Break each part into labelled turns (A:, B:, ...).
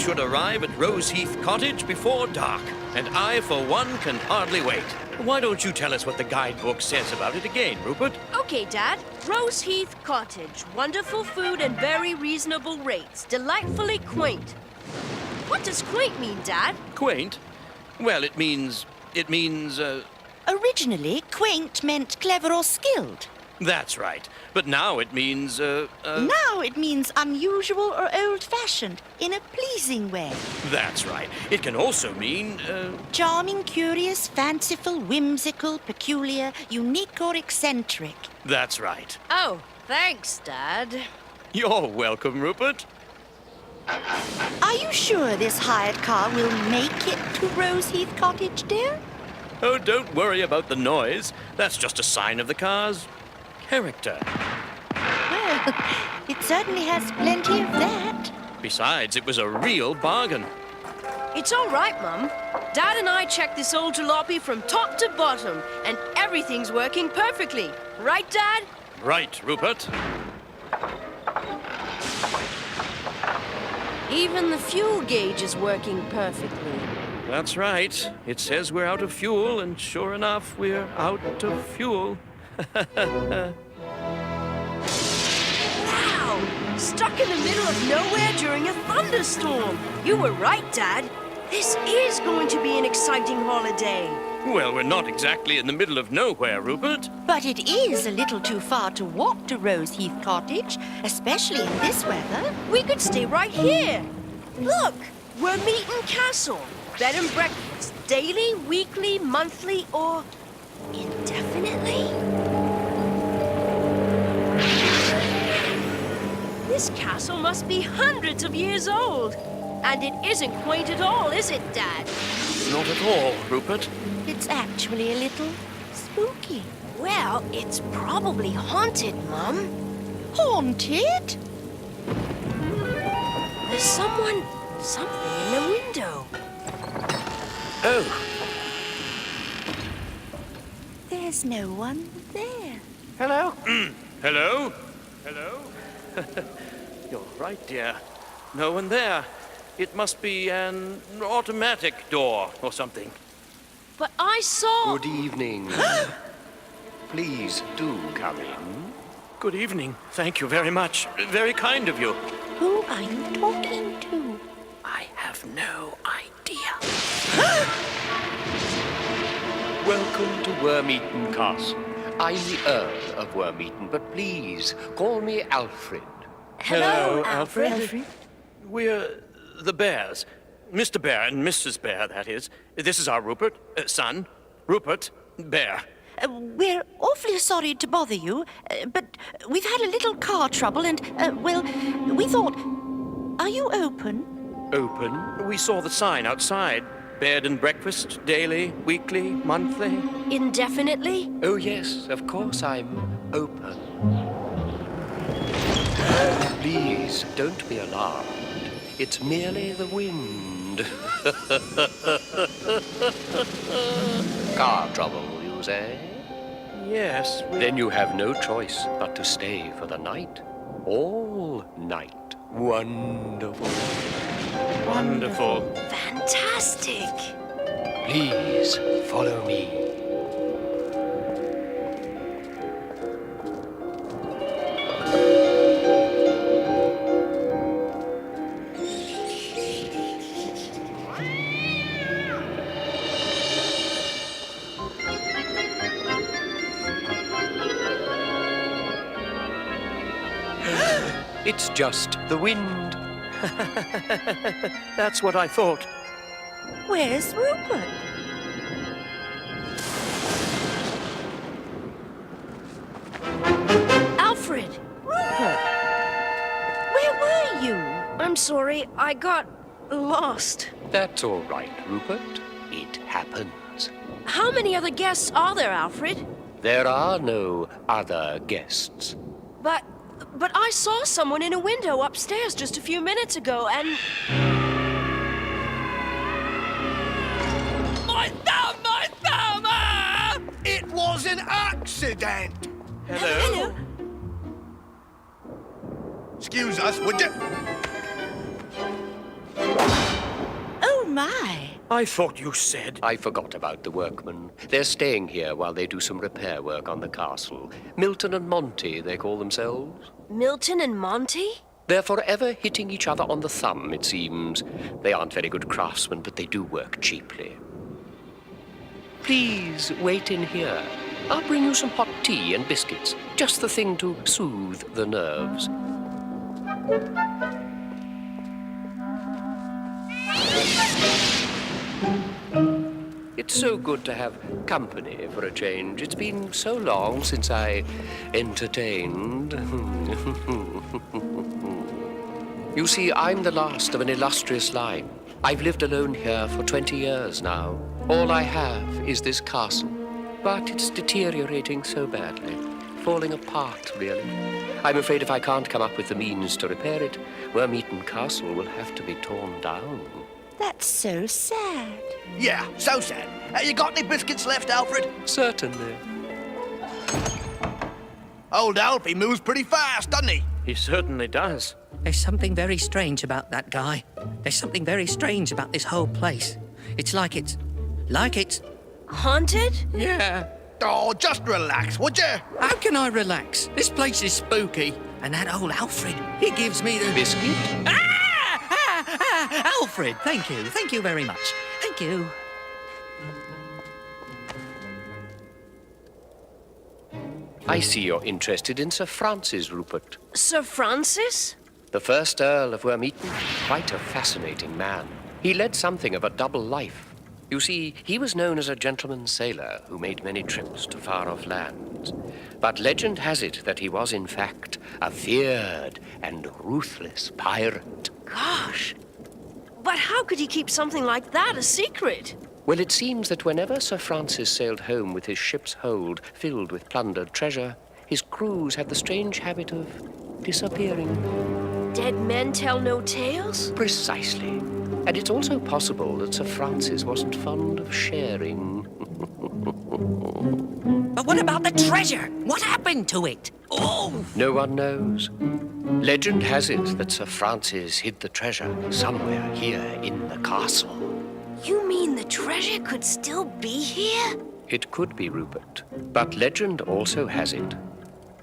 A: should arrive at Roseheath Cottage before dark, and I, for one, can hardly wait. Why don't you tell us what the guidebook says about it again, Rupert?
B: Okay, Dad. Roseheath Cottage. Wonderful food and very reasonable rates. Delightfully quaint. What does quaint mean, Dad?
A: Quaint? Well, it means...
C: Originally, quaint meant clever or skilled.
A: That's right. But now it means,
C: Now it means unusual or old-fashioned, in a pleasing way.
A: That's right. It can also mean,
C: Charming, curious, fanciful, whimsical, peculiar, unique or eccentric.
A: That's right.
B: Oh, thanks, Dad.
A: You're welcome, Rupert.
C: Are you sure this hired car will make it to Roseheath Cottage, dear?
A: Oh, don't worry about the noise. That's just a sign of the car's character.
C: Well, it certainly has plenty of that.
A: Besides, it was a real bargain.
B: It's all right, Mum. Dad and I checked this old jalopy from top to bottom, and everything's working perfectly. Right, Dad?
A: Right, Rupert.
B: Even the fuel gauge is working perfectly.
A: That's right. It says we're out of fuel, and sure enough, we're out of fuel.
B: Wow! Stuck in the middle of nowhere during a thunderstorm. You were right, Dad. This is going to be an exciting holiday.
A: Well, we're not exactly in the middle of nowhere, Rupert.
C: But it is a little too far to walk to Roseheath Cottage, especially in this weather.
B: We could stay right here. Look, we're Meeton Castle. Bed and breakfast, daily, weekly, monthly, or indefinitely? This castle must be hundreds of years old. And it isn't quaint at all, is it, Dad?
A: Not at all, Rupert.
C: It's actually a little spooky.
B: Well, it's probably haunted, Mum.
C: Haunted?
B: There's something in the window.
A: Oh,
C: There's no one there.
A: hello? Hello? Hello? You're right, dear. No one there. It must be an automatic door or something.
B: But I saw...
D: Good evening. Please do come in.
A: Good evening. Thank you very much. Very kind of you.
C: Who are you talking to?
A: I have no idea.
D: Welcome to Wormeaton Castle. I'm the Earl of Wormeaton, but please call me Alfred.
B: Hello, Alfred.
A: We're the Bears. Mr. Bear and Mrs. Bear, that is. This is our Rupert, son. Rupert Bear.
C: We're awfully sorry to bother you, but we've had a little car trouble and, well, we thought... Are you open?
A: Open. We saw the sign outside. Bed and breakfast, daily, weekly, monthly.
B: Indefinitely?
D: Oh, yes, of course I'm open. Please don't be alarmed. It's merely the wind. Car trouble, you say?
A: Yes.
D: Then you have no choice but to stay for the night. All night. Wonderful.
A: Wonderful.
B: Fantastic.
D: Please follow me. It's just the wind.
A: That's what I thought.
C: Where's Rupert?
B: Alfred!
C: Rupert! Where were you?
B: I'm sorry, I got lost.
D: That's all right, Rupert. It happens.
B: How many other guests are there, Alfred?
D: There are no other guests.
B: But I saw someone in a window upstairs just a few minutes ago, and...
E: My thumb! My thumb! Ah! It was an accident!
A: Hello?
E: Excuse us, would you?
C: my.
A: I thought you said...
D: I forgot about the workmen. They're staying here while they do some repair work on the castle. Milton and Monty, they call themselves.
B: Milton and Monty?
D: They're forever hitting each other on the thumb, it seems. They aren't very good craftsmen, but they do work cheaply. Please wait in here. I'll bring you some hot tea and biscuits. Just the thing to soothe the nerves. It's so good to have company for a change. It's been so long since I entertained. You see, I'm the last of an illustrious line. I've lived alone here for 20 years now. All I have is this castle. But it's deteriorating so badly. Falling apart, really. I'm afraid if I can't come up with the means to repair it, Wormeaton Castle will have to be torn down.
C: That's so sad.
E: Yeah, so sad. You got any biscuits left, Alfred?
D: Certainly.
E: Old Alfie moves pretty fast, doesn't he?
A: He certainly does.
F: There's something very strange about that guy. There's something very strange about this whole place. It's like it's...
B: Haunted?
F: Yeah.
E: Oh, just relax, would you?
F: How can I relax? This place is spooky. And that old Alfred, he gives me the...
D: Biscuit?
F: Alfred, thank you. Thank you very much. Thank you.
D: I see you're interested in Sir Francis, Rupert.
B: Sir Francis?
D: The first Earl of Wormeaton. Quite a fascinating man. He led something of a double life. You see, he was known as a gentleman sailor who made many trips to far-off lands. But legend has it that he was, in fact, a feared and ruthless pirate.
B: Gosh. But how could he keep something like that a secret?
D: Well, it seems that whenever Sir Francis sailed home with his ship's hold filled with plundered treasure, his crews had the strange habit of disappearing.
B: Dead men tell no tales?
D: Precisely. And it's also possible that Sir Francis wasn't fond of sharing.
F: But what about the treasure? What happened to it? Oh!
D: No one knows. Legend has it that Sir Francis hid the treasure somewhere here in the castle.
B: You mean the treasure could still be here?
D: It could be, Rupert. But legend also has it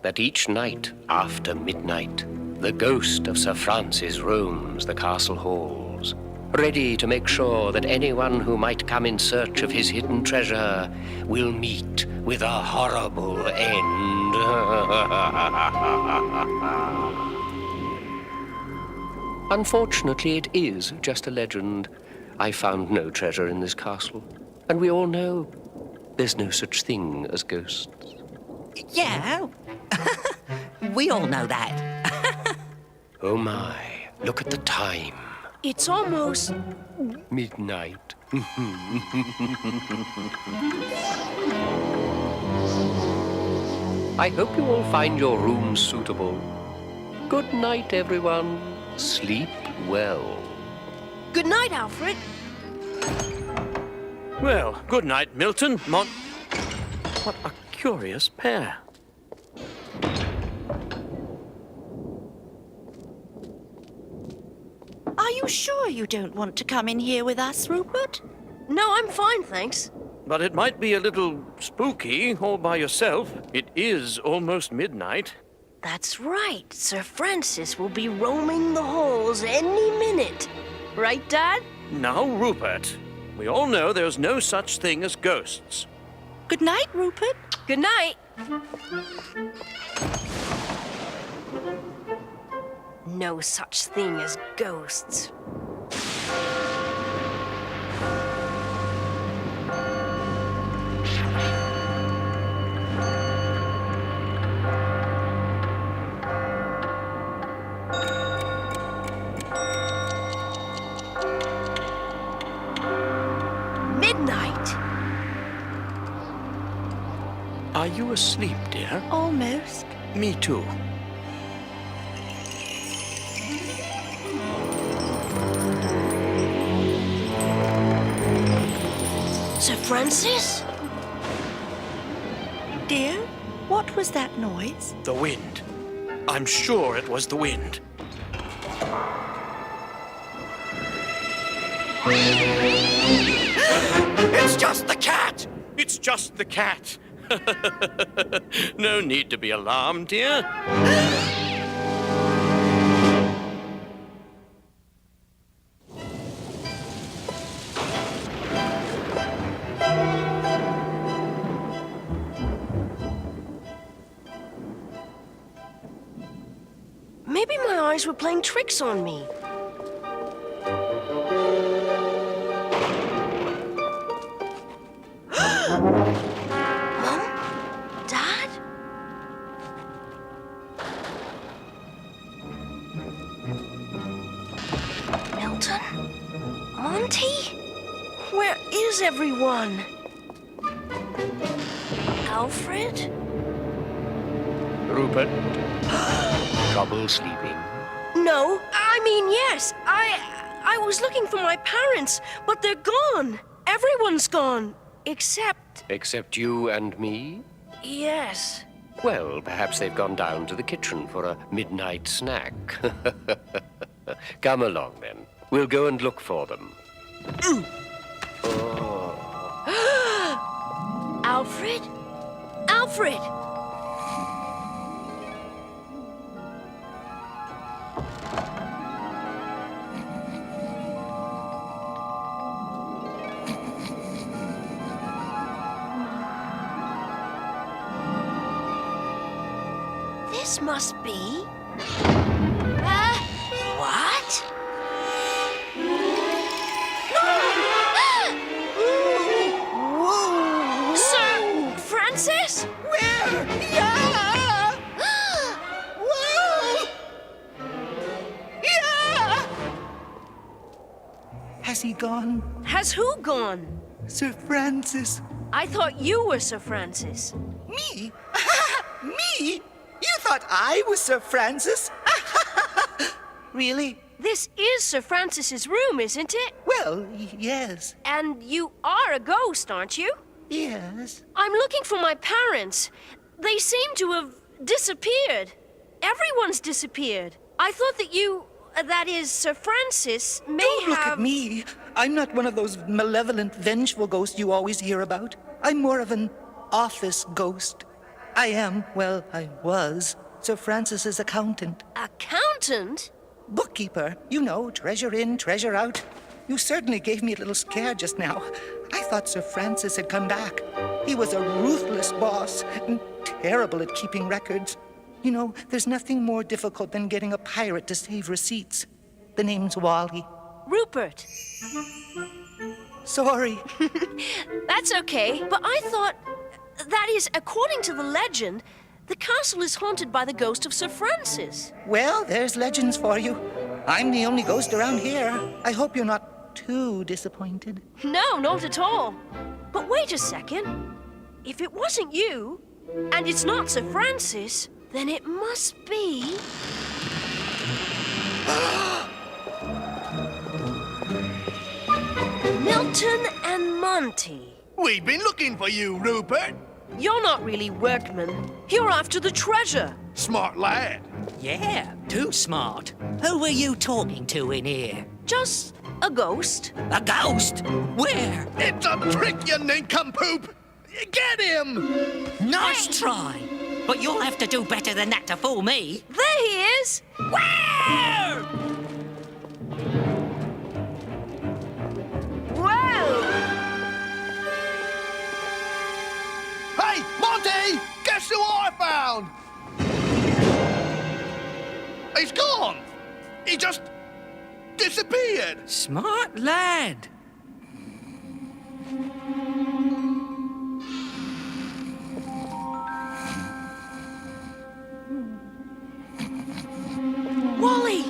D: that each night after midnight, the ghost of Sir Francis roams the castle halls, ready to make sure that anyone who might come in search of his hidden treasure will meet with a horrible end. Unfortunately, it is just a legend. I found no treasure in this castle, and we all know there's no such thing as ghosts.
F: Yeah. We all know that.
D: Oh my, look at the time.
B: It's almost...
D: Midnight. I hope you all find your rooms suitable. Good night, everyone. Sleep well.
B: Good night, Alfred.
A: Well, good night, Milton. What a curious pair.
C: Are you sure you don't want to come in here with us, Rupert?
B: No, I'm fine, thanks.
A: But it might be a little spooky all by yourself. It is almost midnight.
B: That's right. Sir Francis will be roaming the halls any minute. Right, Dad?
A: Now, Rupert, we all know there's no such thing as ghosts.
C: Good night, Rupert.
B: Good night. No such thing as ghosts. Midnight.
A: Are you asleep, dear?
C: Almost.
A: Me too.
B: Sir Francis?
C: Dear, what was that noise?
A: The wind. I'm sure it was the wind.
E: It's just the cat!
A: It's just the cat. No need to be alarmed, dear.
B: Maybe my eyes were playing tricks on me. Mom? Dad? Milton? Monty? Where is everyone? Alfred?
D: Rupert, trouble sleeping?
B: No, I mean, yes. I was looking for my parents, but they're gone. Everyone's gone. Except,
D: Except you and me?
B: yes.
D: Well, perhaps they've gone down to the kitchen for a midnight snack. Come along, then. We'll go and look for them.
B: Alfred? Alfred! This must be... what?
E: Whoa!
B: Sir Francis?
E: Where? Yeah! Whoa! Yeah! Has he gone?
B: Has who gone?
E: Sir Francis.
B: I thought you were Sir Francis.
E: Me? Me? You thought I was Sir Francis? Really?
B: This is Sir Francis's room, isn't it?
E: Well, yes.
B: And you are a ghost, aren't you?
E: Yes.
B: I'm looking for my parents. They seem to have disappeared. Everyone's disappeared. I thought that you, that is, Sir Francis, may
E: Don't look
B: have...
E: at me. I'm not one of those malevolent, vengeful ghosts you always hear about. I'm more of an office ghost. I am, well, I was, Sir Francis's accountant.
B: Accountant?
E: Bookkeeper, you know, treasure in, treasure out. You certainly gave me a little scare just now. I thought Sir Francis had come back. He was a ruthless boss and terrible at keeping records. You know, there's nothing more difficult than getting a pirate to save receipts. The name's Wally.
B: Rupert.
E: Sorry.
B: That's okay, but I thought... that is, according to the legend, the castle is haunted by the ghost of Sir Francis.
E: Well, there's legends for you. I'm the only ghost around here. I hope you're not too disappointed.
B: No, not at all. But wait a second. If it wasn't you, and it's not Sir Francis, then it must be... Milton and Monty.
G: We've been looking for you, Rupert.
B: You're not really workmen. You're after the treasure.
G: Smart lad.
F: Yeah, too smart. Who were you talking to in here?
B: Just a ghost.
F: A ghost? Where?
G: It's a trick, you nincompoop. Get him!
F: Nice try. But you'll have to do better than that to fool me.
B: There he is.
F: Where?
B: Whoa!
G: Hey, Monty! Guess who I found? He's gone. He just disappeared.
F: Smart lad.
B: Wally!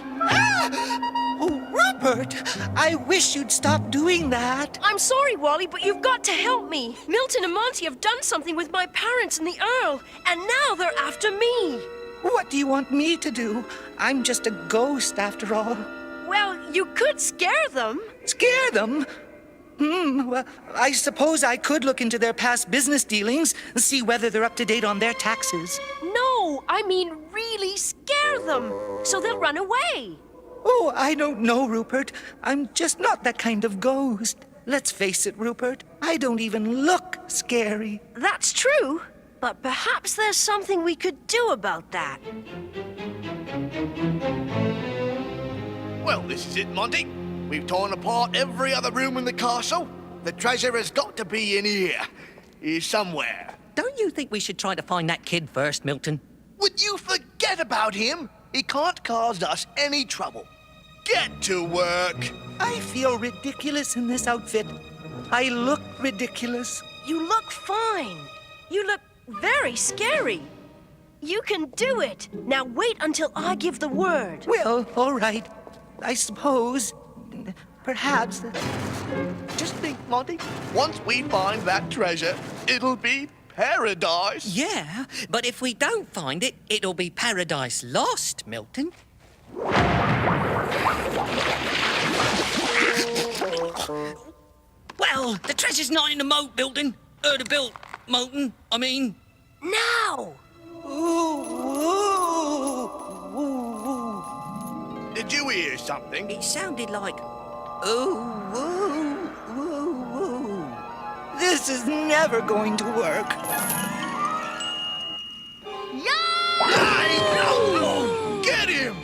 E: Oh, Rupert! I wish you'd stop doing that.
B: I'm sorry, Wally, but you've got to help me. Milton and Monty have done something with my parents and the Earl, and now they're after me.
E: What do you want me to do? I'm just a ghost, after all.
B: Well, you could scare them.
E: Scare them? Well, I suppose I could look into their past business dealings and see whether they're up to date on their taxes.
B: No, I mean really scare them, so they'll run away.
E: Oh, I don't know, Rupert. I'm just not that kind of ghost. Let's face it, Rupert. I don't even look scary.
B: That's true, but perhaps there's something we could do about that.
G: Well, this is it, Monty. We've torn apart every other room in the castle. The treasure has got to be in here. Here somewhere.
F: Don't you think we should try to find that kid first, Milton?
G: Would you forget about him? He can't cause us any trouble. Get to work.
E: I feel ridiculous in this outfit. I look ridiculous.
B: You look fine. You look very scary. You can do it. Now wait until I give the word.
E: Well, all right. I suppose. Perhaps.
G: Just think, Monty. Once we find that treasure, it'll be paradise.
F: Yeah, but if we don't find it, it'll be paradise lost, Milton. Well, the treasure's not in the moat building. The built moatin', I mean.
B: Now!
G: Did you hear something?
F: It sounded like, ooh, ooh, ooh, ooh.
E: This is never going to work.
G: Hey, no! Get him!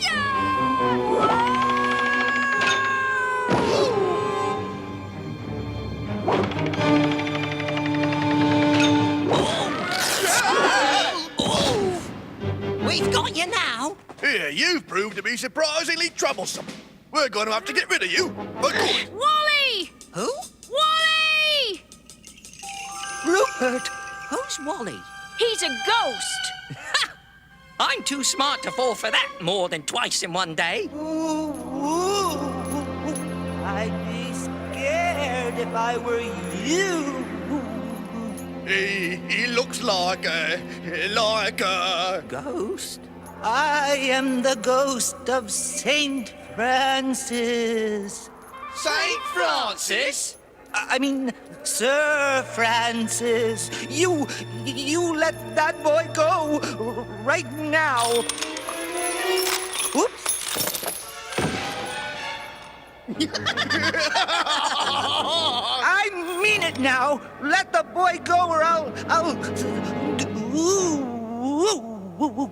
F: We've got you now.
G: Here, you've proved to be surprisingly troublesome. We're going to have to get rid of you. For good.
B: Wally!
F: Who?
B: Wally!
E: Rupert!
F: Who's Wally?
B: He's a ghost.
F: I'm too smart to fall for that more than twice in one day.
E: I'd be scared if I were you.
G: He looks like a
F: Ghost?
E: I am the ghost of Saint Francis.
G: Saint Francis.
E: I mean, Sir Francis. You let that boy go right now. Whoops. I mean it now. Let the boy go or I'll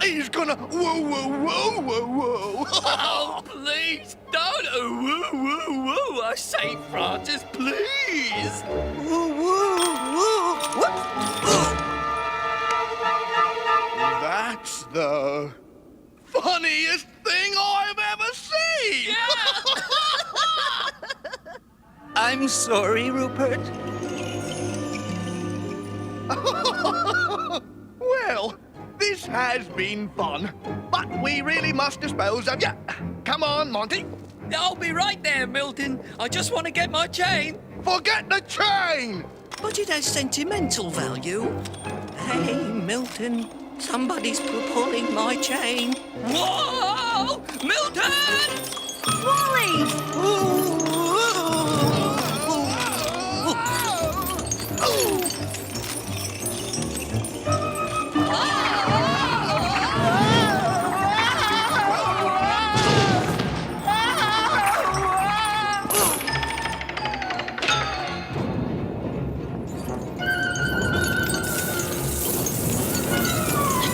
G: He's gonna woo woo woo woo woo.
A: Oh, please don't woo woo woo, St. Francis, please.
G: That's the funniest thing I've ever seen.
E: I'm sorry, Rupert.
G: Well, this has been fun, but we really must dispose of you. Come on, Monty.
F: I'll be right there, Milton. I just want to get my chain.
G: Forget the chain.
F: But it has sentimental value. Hey, Milton, somebody's pulling my chain. Whoa! Milton!
B: Wally!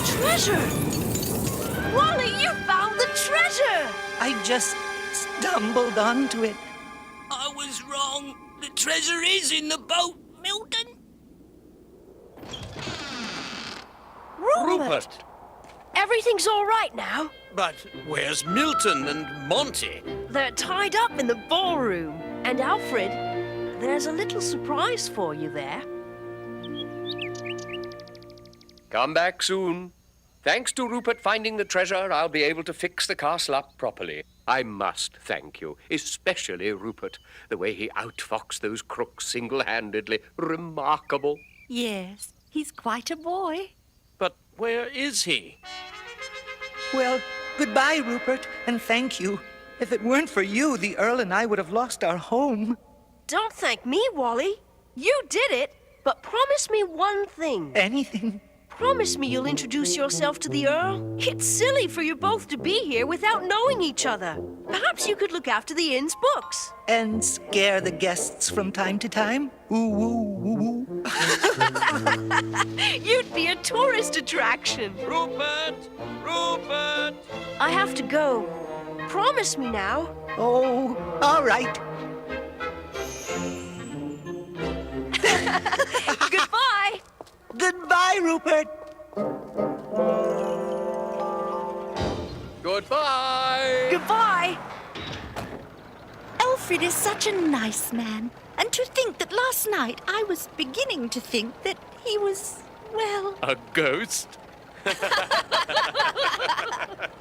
B: Treasure! Wally, you found the treasure!
E: I just stumbled onto it.
F: I was wrong. The treasure is in the boat, Milton.
A: Rupert!
B: Everything's all right now.
A: But where's Milton and Monty?
B: They're tied up in the ballroom. And Alfred, there's a little surprise for you there.
D: Come back soon. Thanks to Rupert finding the treasure, I'll be able to fix the castle up properly. I must thank you, especially Rupert. The way he outfoxed those crooks single-handedly. Remarkable.
C: Yes, he's quite a boy.
A: But where is he?
E: Well, goodbye, Rupert, and thank you. If it weren't for you, the Earl and I would have lost our home.
B: Don't thank me, Wally. You did it, but promise me one thing.
E: Anything.
B: promise me you'll introduce yourself to the Earl? It's silly for you both to be here without knowing each other. Perhaps you could look after the inn's books.
E: And scare the guests from time to time? Ooh, woo, woo, woo.
B: You'd be a tourist attraction.
A: Rupert! Rupert!
B: I have to go. Promise me now.
E: Oh, all right.
B: Goodbye.
E: Goodbye, Rupert.
A: Goodbye!
B: Goodbye.
C: Alfred is such a nice man. And to think that last night I was beginning to think that he was, well...
A: A ghost?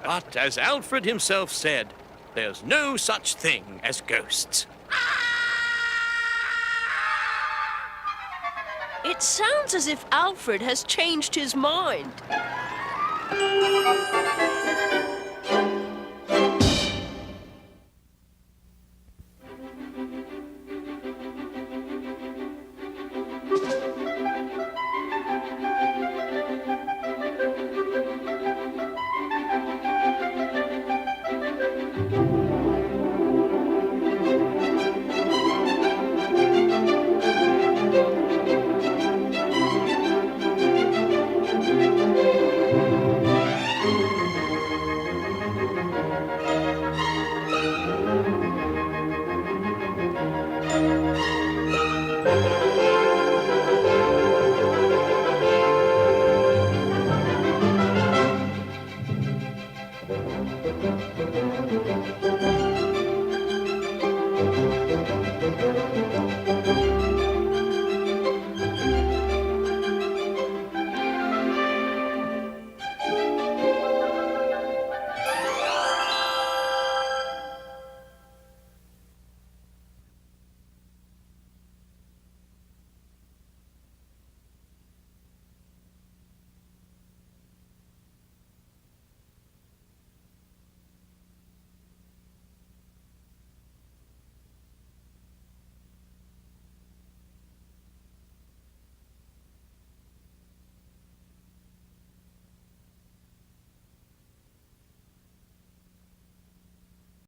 A: But as Alfred himself said, there's no such thing as ghosts.
B: It sounds as if Alfred has changed his mind.